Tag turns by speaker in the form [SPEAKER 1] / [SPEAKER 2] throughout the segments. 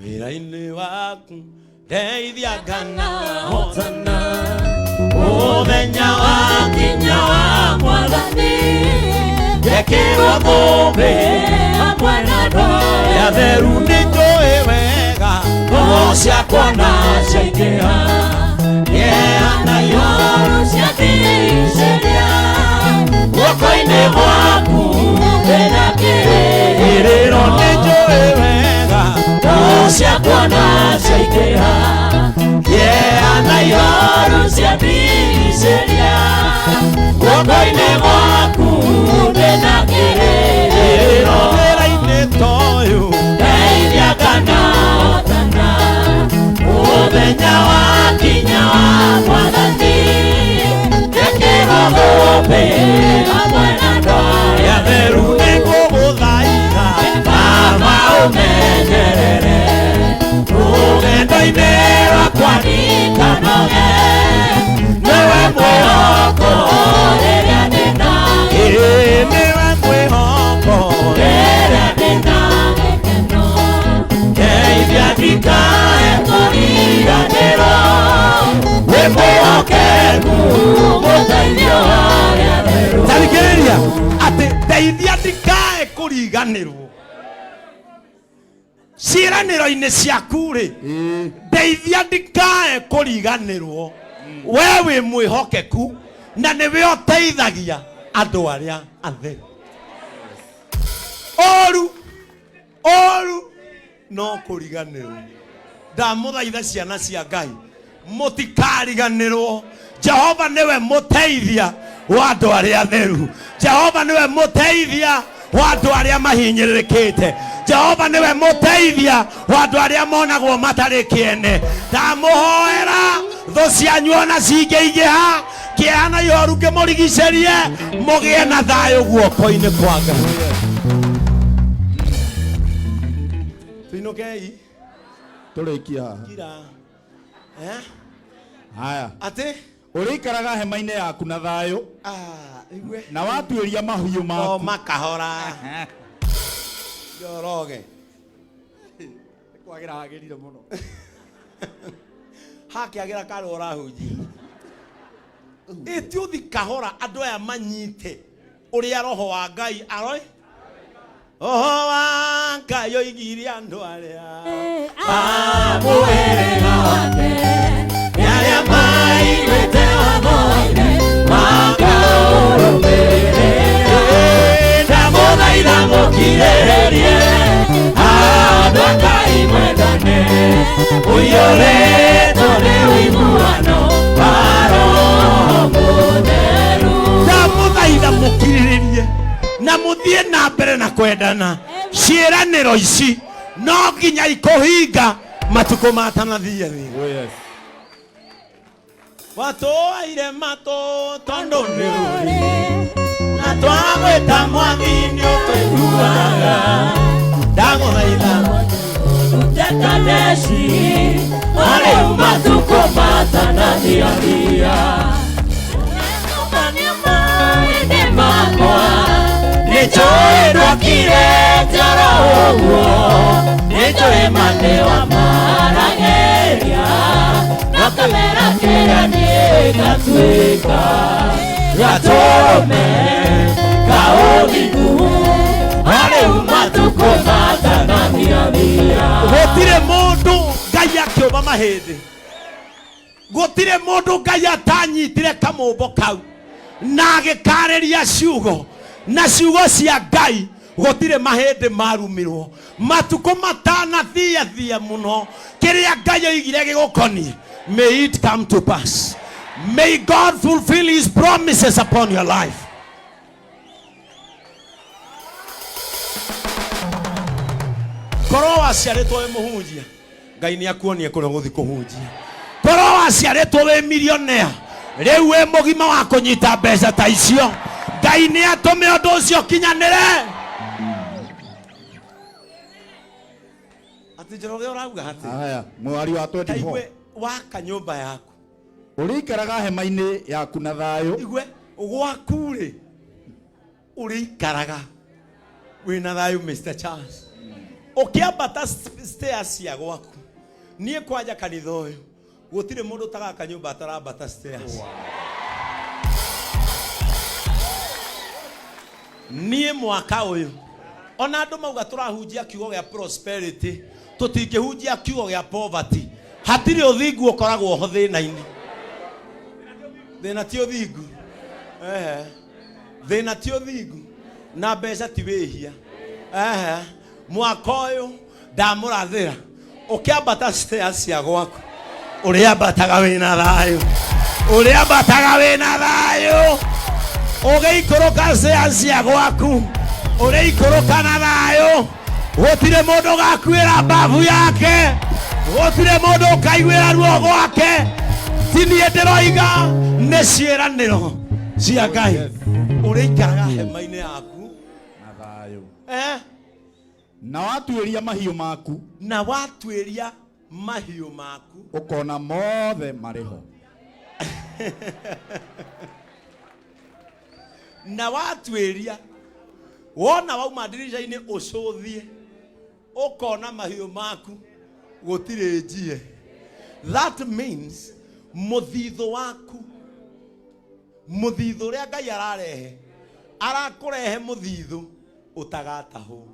[SPEAKER 1] wĩra-inĩ waku ndeithia nganahotana
[SPEAKER 2] mũthenya wakinya wa Mwathani ngekĩrwo thũmbĩ hamwe na ndoya
[SPEAKER 1] theru nĩnjũĩ wega
[SPEAKER 2] ngoro ciakwa naciaingĩha
[SPEAKER 1] na
[SPEAKER 2] ihoro ciatigicĩria guoko-inĩ gwaku ndĩna kĩrĩrĩro
[SPEAKER 1] nĩnjũĩ wega
[SPEAKER 2] ngoro ciakwa naciaingĩha na ihoro ciatigicĩria guoko-inĩ gwaku ndĩna kĩrĩrĩro
[SPEAKER 1] wĩra-inĩ toyũ
[SPEAKER 2] ndeithia nganahotana mũthenya wakinya wa Mwathani ngekĩrwo thũmbĩ hamwe na ndoya
[SPEAKER 1] theru nĩngũgũthaitha
[SPEAKER 2] Baba ũmenyerere rũgendo-inĩ rwakwa ndikanoge nĩwe mwĩhoko rĩrĩa ndĩna
[SPEAKER 1] nĩwe mwĩhoko
[SPEAKER 2] rĩrĩa ndĩna gĩkeno ndeithia ndikae kũriganĩrwo wĩ mwĩhokeku mũteithio harĩa theru
[SPEAKER 1] tarigĩrĩria atĩ ndeithia ndikae kũriganĩrwo ciĩranĩro-inĩ ciaku-rĩ ndeithia ndikae kũriganĩrwo we wĩ mwĩhokeku na nĩwe ũteithagia andũ arĩa atheru oru no kũriganĩrwo ndamũthaitha ciana cia Ngai mũtikariganĩrwo Jehova nĩwe mũteithia wa andũ arĩa atheru Jehova nĩwe mũteithia wa andũ arĩa mahinyĩrĩrĩkĩte Jehova nĩwe mũteithia wa andũ arĩa monagwo matarĩ kĩene ndamũhoera thũ cianyu ona cingĩingĩha kĩeha na ihoru kĩmũrigicĩrie mũgĩe na thayũ guoko-inĩ kwa Ngai tuinũkei
[SPEAKER 3] tũrĩkia
[SPEAKER 1] kira
[SPEAKER 3] haya
[SPEAKER 1] atĩ
[SPEAKER 3] ũrĩikaraga hema-inĩ yaku na thayũ
[SPEAKER 1] igue
[SPEAKER 3] na watuĩria mahiũ maku
[SPEAKER 1] makahora Njoroge kwagĩra hagĩrire mũno hakĩagĩra karũ ũrahunjia ĩti ũthi kahora andũ aya manyite ũrĩa roho wa Ngai aroi roho wa Ngai oigire andũ arĩa
[SPEAKER 2] mũhĩrĩga wake arĩa maiguĩte watho-inĩ makaũrũmĩrĩra ndamũthaitha mũkirĩrĩrie andũ a Ngai mwendane ũiyũrĩtwo nĩ ũiguano wa Roho Mũtheru
[SPEAKER 1] ndamũthaitha mũkirĩrĩrie na mũthiĩ na mbere na kwendana ciĩranĩro ici no nginya ikũhinga matukũ matanathia thĩ watũaire matũ tondũ nĩ ũrĩ na twagwĩta mwathi nĩ ũtũiguaga ndagũthaitha
[SPEAKER 2] Kadeshi wale matukũ matanathiathia nĩ makwa nĩnjũĩ ndwakire njara ũguo nĩnjũĩ mande wa maragĩria na kamera kĩrĩa niĩ gatuĩka gatũme kaũthiku wale matukũ matanathiathia
[SPEAKER 1] gũtirĩ mũndũ Ngai akĩũmba mahĩndĩ gũtirĩ mũndũ Ngai atanyitire kamũmbo kau na agĩkarĩria ciugo na ciugo cia Ngai gũtirĩ mahĩndĩ marumirwo matukũ matanathiathia mũno kĩrĩa Ngai oigire gĩgũkoniĩ may it come to pass may God fulfill his promises upon your life korwo waciarĩtwo wĩ mũhunjia Ngai nĩ akuonie kũrĩa gũthi kũhunjia korwo waciarĩtwo wĩ millionaire rĩu wĩ mũgima wa kũnyita mbeca ta icio Ngai nĩ atũme ũndũ ũcio kinyanĩre atĩ Njoroge ũrauga atĩ
[SPEAKER 3] haya mwari wa 24
[SPEAKER 1] igue waka nyũmba yaku
[SPEAKER 3] ũrĩikaraga hema-inĩ yaku na thayũ
[SPEAKER 1] igue gwaku-rĩ ũrĩikaraga wĩna thayũ Mr. Charles Ukiambata stairs ya gwaku nie kwanja kanitha uyu gutire mundu tagaka nyumba atarambata stairs. Nie mwaka uyu ona andu mauga turahunjia kiugo gia prosperity tutingihunjia kiugo gia poverty. Hatire uthingu ukoragwo ho thina-ini. Thina ti uthingu. Thina ti uthingu na mbeca ti wihia. Mwaka uyu ndamurathira ukiambata stairs cia gwaku uriambataga wina thayu, uriambataga wina thayu, ugiikoroka stairs cia gwaku uriikoroka na thayu. Gutire mundu gakwira mbavu yake, gutire mundu kaigwira ruo gwake. Tinie ndiroiga ni ciiraniro cia Ngai. Uriikaraga hema-ini yaku
[SPEAKER 3] na thayu.
[SPEAKER 1] Na watuiria mahiu maku
[SPEAKER 3] ukona mothe mariho.
[SPEAKER 1] Na watuiria wona wauma dirisha-ini ucuthie ukona mahiu maku gutire njie. That means muthitho waku, muthitho ria Ngai ararehe, arakurehe muthitho utagataho.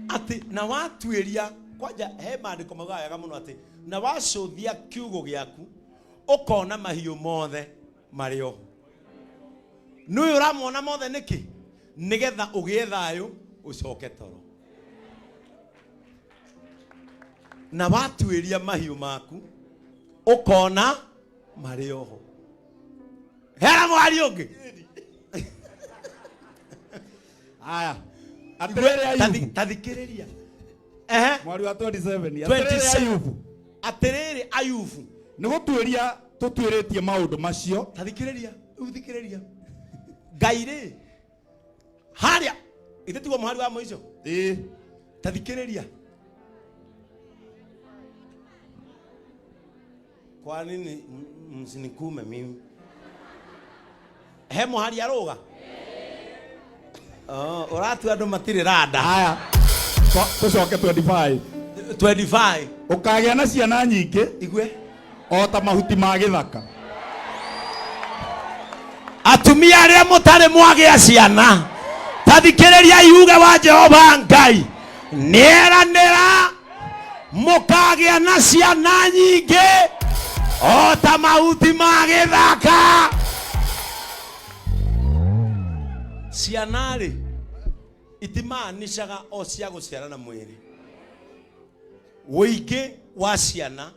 [SPEAKER 1] Ati na watuiria kwanja he maandiko mauga wega muno ati na wacuthia kiugo giaku ukona mahiu mothe mario. Nuyu uramona mothe niki nigetha ugie thayu ucoke toro. Na watuiria mahiu maku ukona mario. Hera mwari ungi.
[SPEAKER 3] Aya.
[SPEAKER 1] Tathikiriria.
[SPEAKER 3] Mwari wa 27.
[SPEAKER 1] 27. Atiriri Ayubu.
[SPEAKER 3] Nigutuiria tutwiritie maundu macio.
[SPEAKER 1] Tathikiriria. Uthikiriria. Ngai haria itetigwo muhari wa mwico. Tathikiriria. Kwa nini msinikume mimi? He muhari aruga. Uratu andu matire rada.
[SPEAKER 3] Haya. Tucoke 25.
[SPEAKER 1] 25.
[SPEAKER 3] Ukagia na ciana nyingi.
[SPEAKER 1] Igwe.
[SPEAKER 3] O ta mahuti ma githaka.
[SPEAKER 1] Atumia aria mutare mwagia ciana. Tathikiriria iuge wa Jehova Ngai. Nieranira mukagia na ciana nyingi. O ta mahuti ma githaka. Ciana ri itimaanishaga o cia guciarana mwiri. Wĩingĩ wa ciana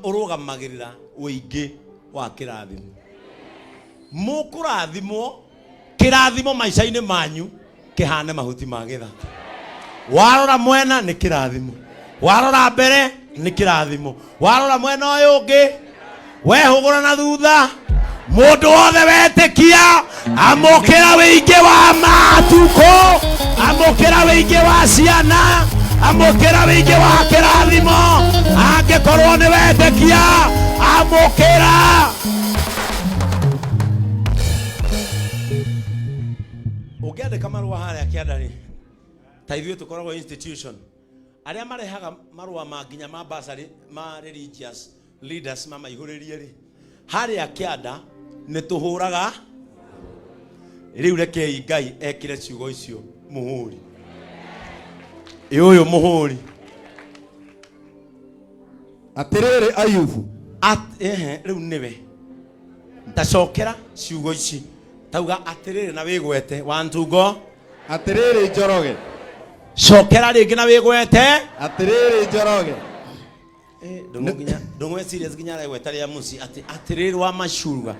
[SPEAKER 1] urugamagirira wĩingĩ wa kirathimo. Mukurathimwo kirathimo maica-ini manyu kihane mahuti ma githaka. Warora mwena ni kirathimo, warora mbere ni kirathimo, warora mwena uyu ungi wehugura na thutha. Mundu wothe wetikia amukira wĩingĩ wa matuko, amukira wĩingĩ wa ciana, amukira wĩingĩ wa kirathimo. Angikorwo ni wetikia amukira. Ukiandika marua haria kiandari ta ithuĩ tukoragwo institution aria marehaga marua ma nginya ma bursary ma religious leaders mamaihũrĩrie ri haria kianda ni tuhuraga riu rekei Ngai ekire ciugo icio muhuri. Uyu muhuri
[SPEAKER 3] atiriri Ayubu
[SPEAKER 1] riu niwe ndacokera ciugo ici tauga atiriri na wigwete. 1 2 go.
[SPEAKER 3] Atiriri Njoroge.
[SPEAKER 1] Cokera ringi na wigwete.
[SPEAKER 3] Atiriri Njoroge.
[SPEAKER 1] Ndungwe serious ginya regweta ria muci ati atiriri wa macuruga.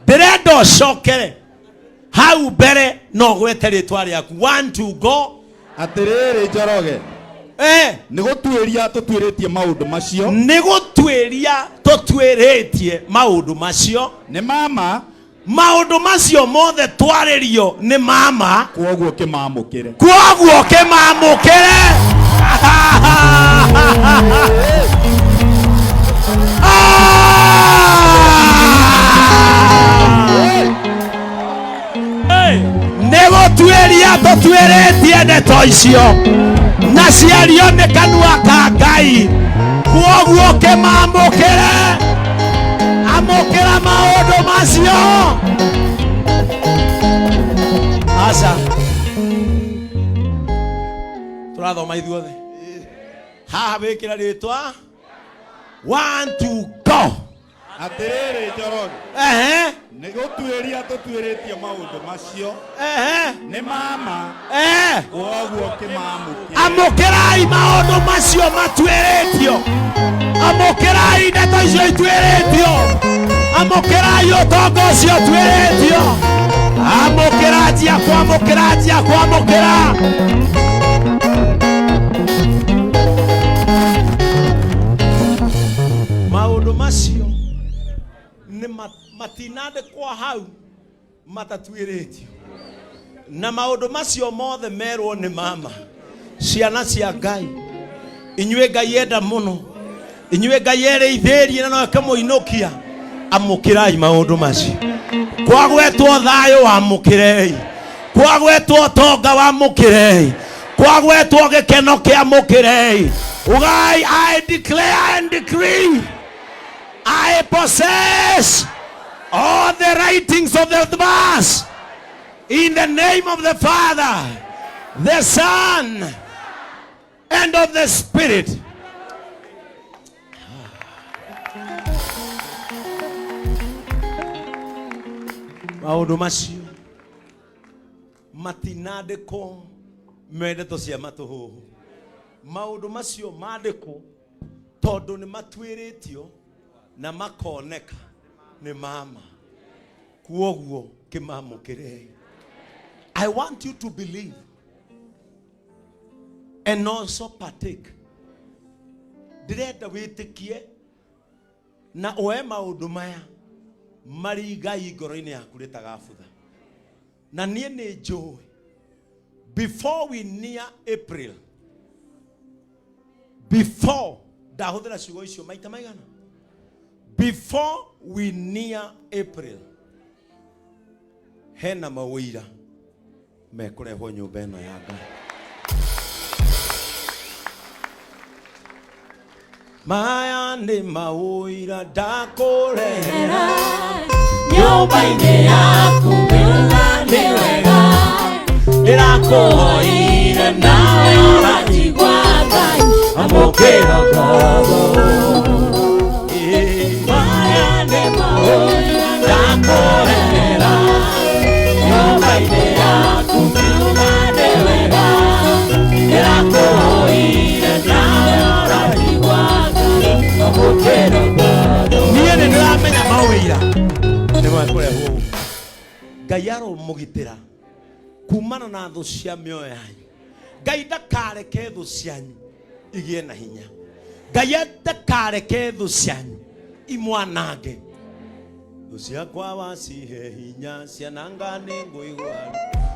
[SPEAKER 1] Ndirenda cokere hau mbere no gwete ritwa riaku. 1 2 go.
[SPEAKER 3] Atiriri Njoroge. Nigutuiria tutwiritie maundu macio.
[SPEAKER 1] Nigutuiria tutwiritie maundu macio.
[SPEAKER 3] Ni mama.
[SPEAKER 1] Maundu macio mothe twaririo ni mama.
[SPEAKER 3] Kwoguo kimamukire.
[SPEAKER 1] Kwoguo kimamukire. atotwiretie ndeto icio na ciario nĩ kanua ka Ngai. Kuoguo kĩmamũkĩre, amũkĩra maũndũ macio. Aca tũrathoma ithuothe haha wĩkĩra rĩtwa 1 2 go.
[SPEAKER 3] Atiriri Njoroge, nĩgũtuĩria tũtuĩrĩtie maũndũ macio nĩ mama, koguo kĩmamũkĩra.
[SPEAKER 1] Amũkĩrai maũndũ macio matuĩrĩtio, amũkĩrai ndeto icio ituĩrĩtio, amũkĩrai ũtonga ũcio tuĩrĩtio, amũkĩra njia kwamũkĩra, njia kwamũkĩra. Maũndũ macio nĩ matinandĩkwo hau matatuĩrĩtio, na maũndũ macio mothe merwo nĩ mama, ciana cia Ngai. Inyuĩ Ngai enda mũno, inyuĩ Ngai erĩithĩrie na no akamũinũkia. Amũkĩrai maũndũ macio. Kwagwetwo thayũ wamũkĩrei, kwagwetwo ũtonga wamũkĩrei, kwagwetwo gĩkeno kĩamũkĩrei. Ugai, I declare and decree, I possess all the writings of the verse in the name of the Father, the Son, and of the Spirit. Maũndũ macio matinandĩkwo mendeto cia matũhũhũ. Maũndũ macio mandĩkwo tondũ nĩ matuĩrĩtio na makoneka nĩ mama. Kuoguo kĩmamũkĩrei. I want you to believe and also partake. Ndĩrenda wĩtĩkie na oe maũndũ maya marĩ Ngai ngoro-inĩ yaku rĩtagabutha. Na niĩ nĩ njũĩ before we near April, before ndahũthĩra ciugo icio maita maigana, before we near April, hena mawĩra mekũrehwo nyũmba ĩno ya Ngai. Maya nĩ mawĩra ndakũrehera nyũmba-inĩ yaku, wĩra nĩ wega ndĩrakũhoire nawe ũranjigua Ngai, amũkĩra ngoro. Maya nĩ mawĩra ndakũrehera nyũmba-inĩ yaku, wĩra nĩ wega ndĩrakũhoire nawe ũranjigua Ngai, amũkĩra ngoro. Niĩ nĩ ndĩramenya mawĩra nĩ makũrehwo. Ngai aromũgitĩra kumana na thũ cia mĩoyo yanyu. Ngai ndakareke thũ cianyu igĩe na hinya. Ngai ndakareke thũ cianyu imwanange. Thũ ciakwa wacihe hinya, ciananga nĩ ngũigua.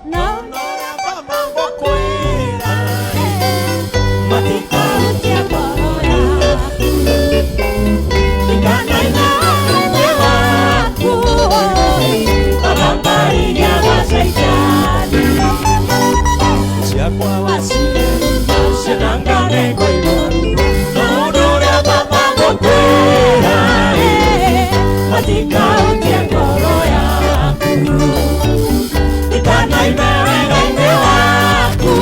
[SPEAKER 1] No nora baba ngũkwĩra matikarutia ngoro yaku, ikanaina thĩ waku, baba mbariria wacaitani. Ciakwa wacihe hinya, ciananga nĩ ngũigua. No nora baba ngũkwĩra matikarutia ngoro yaku, ikanaina wega-inĩ waku,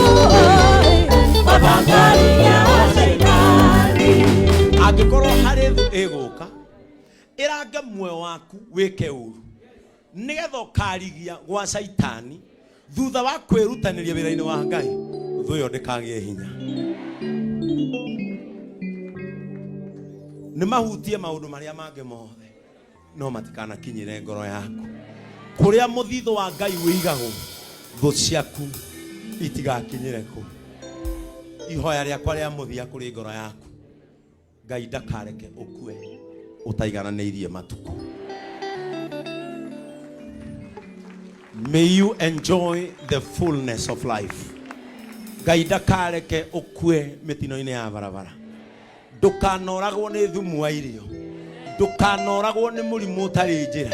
[SPEAKER 1] baba mbariria wacaitani. Angĩkorwo harĩ thũ ĩgũka ĩrange muoyo waku wĩke ũru, nĩgetha ũkarigia gwa Saitani thutha wa kwĩrutanĩria wĩra-inĩ wa Ngai, thũ ĩyo ndĩkagĩe hinya. Nĩ mahutie maũndũ marĩa mangĩ mothe, no matikanakinyĩre ngoro yaku. Kũrĩa mũthithũ wa Ngai wĩigagwo, thũ ciaku itigakinyĩre kũ. Ihoya rĩakwa rĩa mũthia kũrĩ ngoro yaku, Ngai ndakareke ũkue ũtaigananĩirie matuko. May you enjoy the fullness of life. Ngai ndakareke ũkue mĩtino-inĩ ya barabara. Ndũkanoragwo nĩ thumu wa irio, ndũkanoragwo nĩ mũrimũ ũtarĩ njĩra,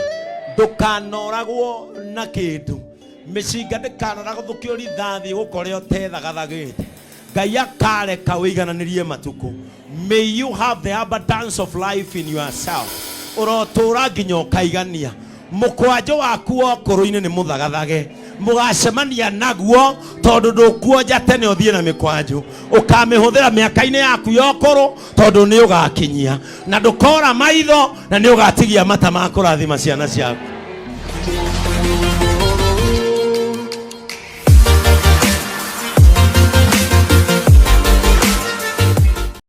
[SPEAKER 1] ndũkanoragwo na kĩndũ, Mĩcinga ndĩkanona gũthũkio rithathi gũkore ũtethagathagĩte. Ngai akareka wĩigananĩrie matuko. May you have the abundance of life in yourself. Ũrotũra nginya ũkaigania. Mũkwanjũ waku ũkũrũ-inĩ nĩ mũthagathage. Mũgacemania naguo tondũ ndũkuonja tene ũthiĩ na mĩkwanjũ. Ũkamĩhũthĩra mĩaka-inĩ yaku ya ũkũrũ tondũ nĩ ũgakinyia. Na ndũkora maitho na nĩ ũgatigia mata ma kũrathima ciana ciaku.